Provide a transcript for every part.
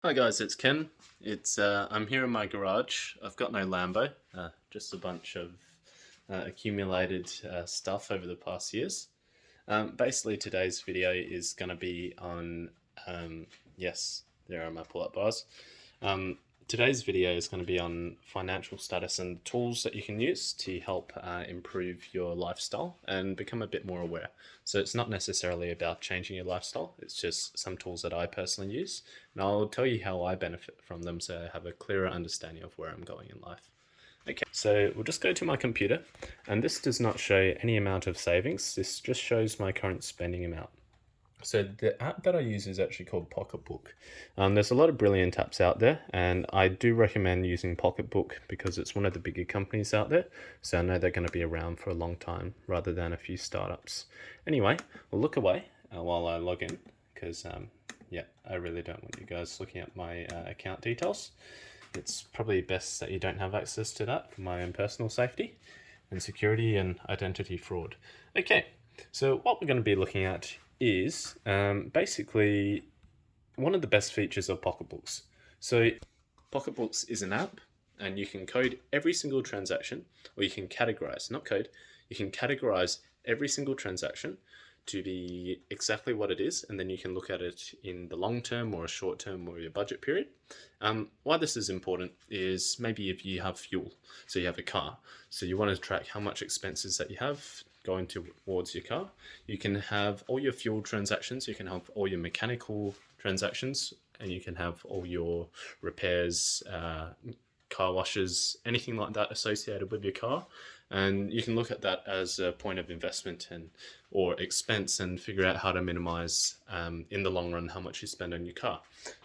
Hi guys, it's Ken. I'm here in my garage. I've got no Lambo, just a bunch of accumulated stuff over the past years. Basically, today's video is going to be on yes, there are my pull-up bars. Um, Today's video is going to be on financial status and tools that you can use to help improve your lifestyle and become a bit more aware. So it's not necessarily about changing your lifestyle, it's just some tools that I personally use. And I'll tell you how I benefit from them so I have a clearer understanding of where I'm going in life. Okay, so we'll just go to my computer, and this does not show any amount of savings, this just shows my current spending amount. So the app that I use is actually called Pocketbook. There's a lot of brilliant apps out there, and I do recommend using Pocketbook because it's one of the bigger companies out there. So I know they're going to be around for a long time rather than a few startups. Anyway, we'll look away while I log in because, yeah, I really don't want you guys looking at my account details. It's probably best that you don't have access to that for my own personal safety and security and identity fraud. Okay, so what we're going to be looking at is basically one of the best features of Pocketbooks. So Pocketbooks is an app, and you can code every single transaction, or you can categorize, not code, you can categorize every single transaction to be exactly what it is, and then you can look at it in the long term or a short term or your budget period. Why this is important is maybe if you have fuel, so you have a car, so you want to track how much expenses that you have going towards your car. You can have all your fuel transactions, you can have all your mechanical transactions, and you can have all your repairs, car washes, anything like that associated with your car. And you can look at that as a point of investment and or expense and figure out how to minimize in the long run how much you spend on your car.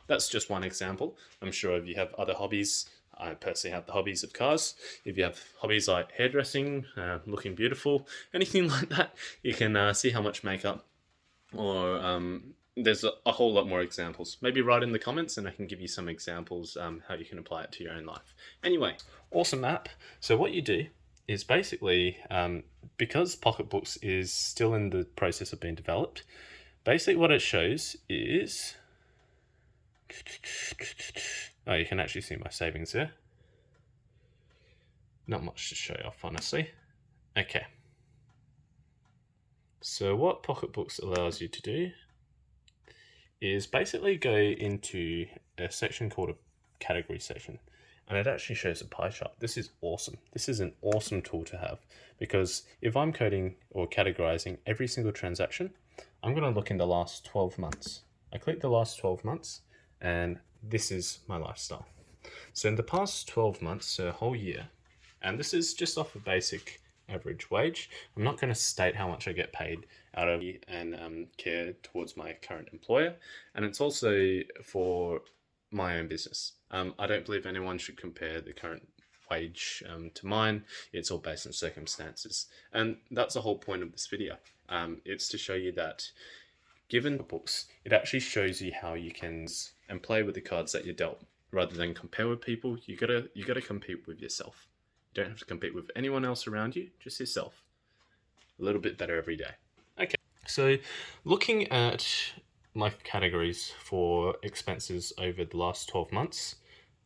That's just one example. I'm sure if you have other hobbies, I personally have the hobbies of cars. If you have hobbies like hairdressing, looking beautiful, anything like that, you can see how much makeup or there's a whole lot more examples. Maybe write in the comments and I can give you some examples how you can apply it to your own life. Anyway, awesome app. So what you do is basically, because Pocketbooks is still in the process of being developed, basically what it shows is, oh, you can actually see my savings there. Not much to show off, honestly. Okay. So what Pocketbooks allows you to do is basically go into a section called a category section, and it actually shows a pie chart. This is awesome. This is an awesome tool to have because if I'm coding or categorizing every single transaction, I'm going to look in the last 12 months. I click the last 12 months and this is my lifestyle. So in the past 12 months, so a whole year, and this is just off a basic average wage. I'm not going to state how much I get paid out of and care towards my current employer, and it's also for my own business. I don't believe anyone should compare the current wage to mine. It's all based on circumstances, and that's the whole point of this video. It's to show you that given books, it actually shows you how you can and play with the cards that you're dealt. Rather than compare with people, you gotta compete with yourself. You don't have to compete with anyone else around you, just yourself. A little bit better every day. Okay, so looking at my categories for expenses over the last 12 months,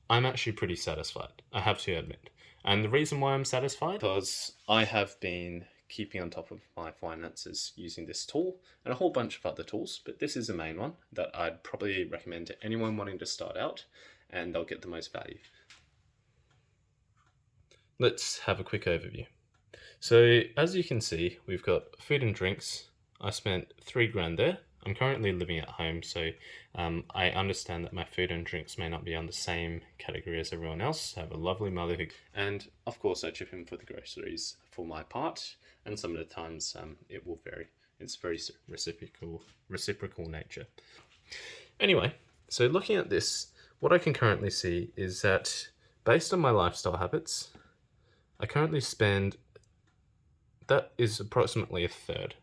I'm actually pretty satisfied, I have to admit. And the reason why I'm satisfied, because I have been keeping on top of my finances using this tool and a whole bunch of other tools, but this is the main one that I'd probably recommend to anyone wanting to start out, and they'll get the most value. Let's have a quick overview. So as you can see, we've got food and drinks. I spent $3,000 there. I'm currently living at home, so I understand that my food and drinks may not be on the same category as everyone else. I have a lovely mother who, and of course I chip in for the groceries for my part, and some of the times it will vary. It's very reciprocal nature. Anyway, so looking at this, what I can currently see is that based on my lifestyle habits, I currently spend, that is approximately a third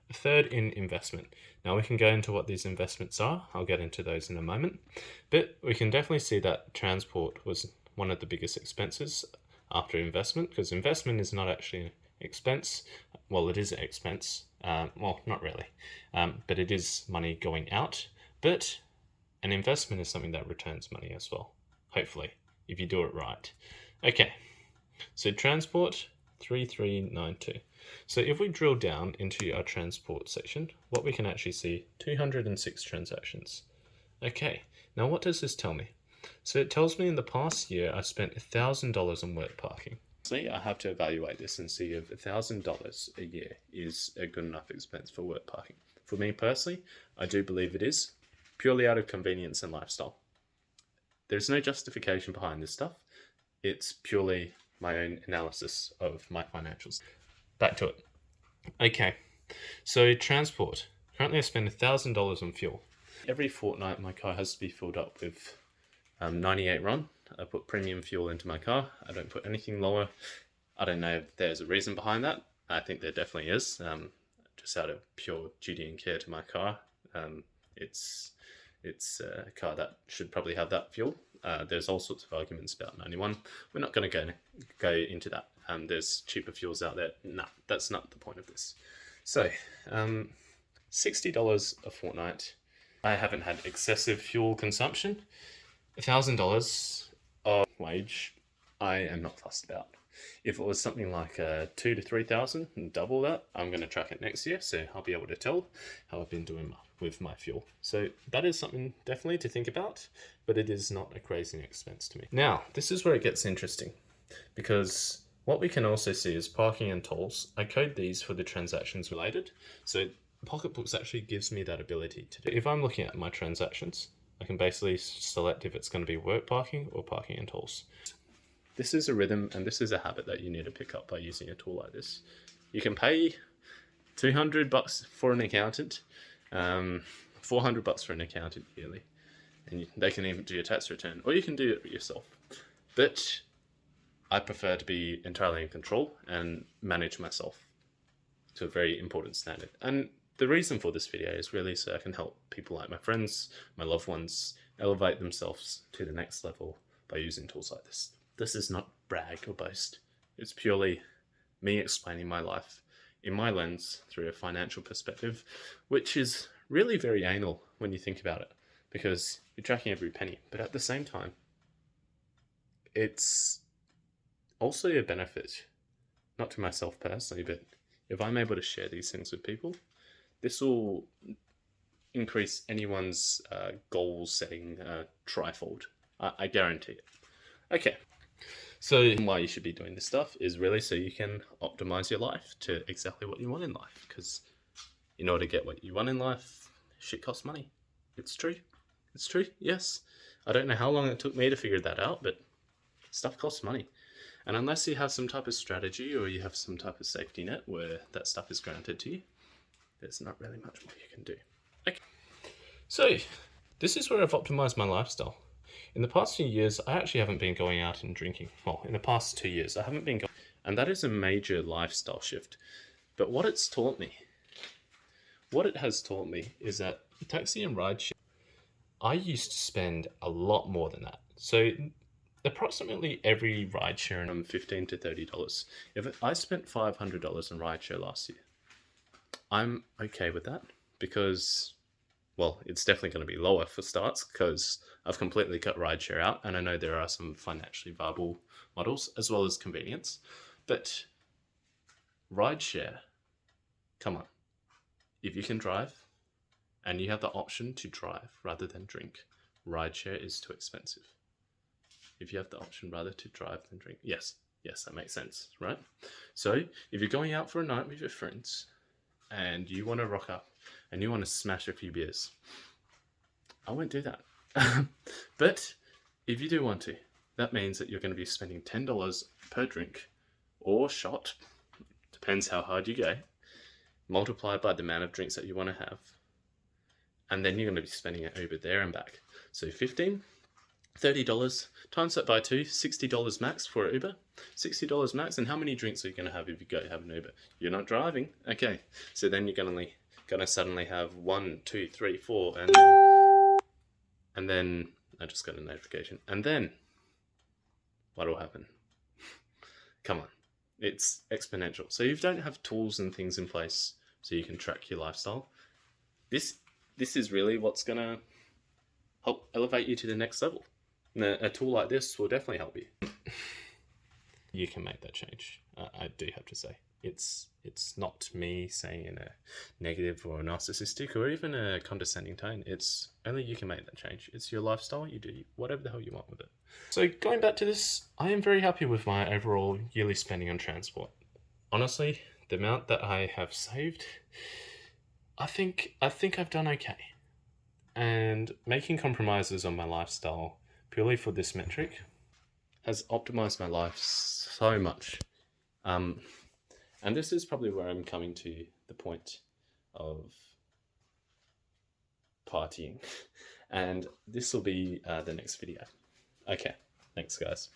in investment. Now we can go into what these investments are. I'll get into those in a moment, but we can definitely see that transport was one of the biggest expenses after investment, because investment is not actually an expense. Well, it is an expense. Well, not really, but it is money going out. But An investment is something that returns money as well, hopefully, if you do it right. Okay, so transport 3392. So if we drill down into our transport section, what we can actually see, 206 transactions. Okay, now what does this tell me? So it tells me in the past year I spent $1,000 on work parking. So I have to evaluate this and see if $1,000 a year is a good enough expense for work parking. For me personally, I do believe it is, purely out of convenience and lifestyle. There's no justification behind this stuff. It's purely my own analysis of my financials. Back to it. Okay, so transport. Currently I spend $1,000 on fuel. Every fortnight my car has to be filled up with 98 RON. I put premium fuel into my car. I don't put anything lower. I don't know if there's a reason behind that. I think there definitely is. Just out of pure duty and care to my car. It's a car that should probably have that fuel. There's all sorts of arguments about 91. We're not going to go into that. There's cheaper fuels out there. No, that's not the point of this. So, $60 a fortnight. I haven't had excessive fuel consumption. $1,000 of wage, I am not fussed about. If it was something like 2,000 to 3,000 and double that, I'm going to track it next year, so I'll be able to tell how I've been doing with my fuel. So that is something definitely to think about, but it is not a crazy expense to me. Now, this is where it gets interesting, because what we can also see is parking and tolls. I code these for the transactions related, so Pocketbooks actually gives me that ability to do. If I'm looking at my transactions, I can basically select if it's going to be work parking or parking and tolls. This is a rhythm and this is a habit that you need to pick up by using a tool like this. You can pay $200 for an accountant, $400 for an accountant yearly, and they can even do your tax return, or you can do it yourself. But I prefer to be entirely in control and manage myself to a very important standard. And the reason for this video is really so I can help people like my friends, my loved ones, elevate themselves to the next level by using tools like this. This is not brag or boast. It's purely me explaining my life in my lens through a financial perspective, which is really very anal when you think about it, because you're tracking every penny. But at the same time, it's also a benefit, not to myself personally, but if I'm able to share these things with people, this will increase anyone's goal setting trifold. I guarantee it. Okay. So why you should be doing this stuff is really so you can optimize your life to exactly what you want in life. Because in order to get what you want in life, shit costs money. It's true. It's true. Yes. I don't know how long it took me to figure that out, but stuff costs money. And unless you have some type of strategy or you have some type of safety net where that stuff is granted to you, there's not really much more you can do. Okay. So this is where I've optimized my lifestyle. In the past few years, I actually haven't been going out and drinking. Well, in the past 2 years, I haven't been going, and that is a major lifestyle shift. But what it has taught me is that taxi and rideshare, I used to spend a lot more than that. So approximately every rideshare, I'm $15 to $30. If I spent $500 on rideshare last year, I'm okay with that because, well, it's definitely going to be lower for starts because I've completely cut rideshare out, and I know there are some financially viable models as well as convenience. But rideshare, come on. If you can drive and you have the option to drive rather than drink, rideshare is too expensive. If you have the option rather to drive than drink, yes, that makes sense, right? So if you're going out for a night with your friends and you want to rock up and you want to smash a few beers, I won't do that. But if you do want to, that means that you're going to be spending $10 per drink or shot, depends how hard you go, multiplied by the amount of drinks that you want to have, and then you're going to be spending an Uber there and back. So $15, $30, times that by 2, $60 max for an Uber, $60 max, and how many drinks are you going to have if you go have an Uber? You're not driving, okay, so then you're going to suddenly have 1, 2, 3, 4, and then I just got a notification, and then what will happen? Come on, it's exponential. So if you don't have tools and things in place so you can track your lifestyle, this is really what's going to help elevate you to the next level. And a tool like this will definitely help you. You can make that change. I do have to say. It's not me saying in a negative or a narcissistic or even a condescending tone. It's only you can make that change. It's your lifestyle. You do whatever the hell you want with it. So going back to this, I am very happy with my overall yearly spending on transport. Honestly, the amount that I have saved, I think I've done okay. And making compromises on my lifestyle purely for this metric has optimized my life so much. And this is probably where I'm coming to the point of partying. And this will be the next video. Okay, thanks guys.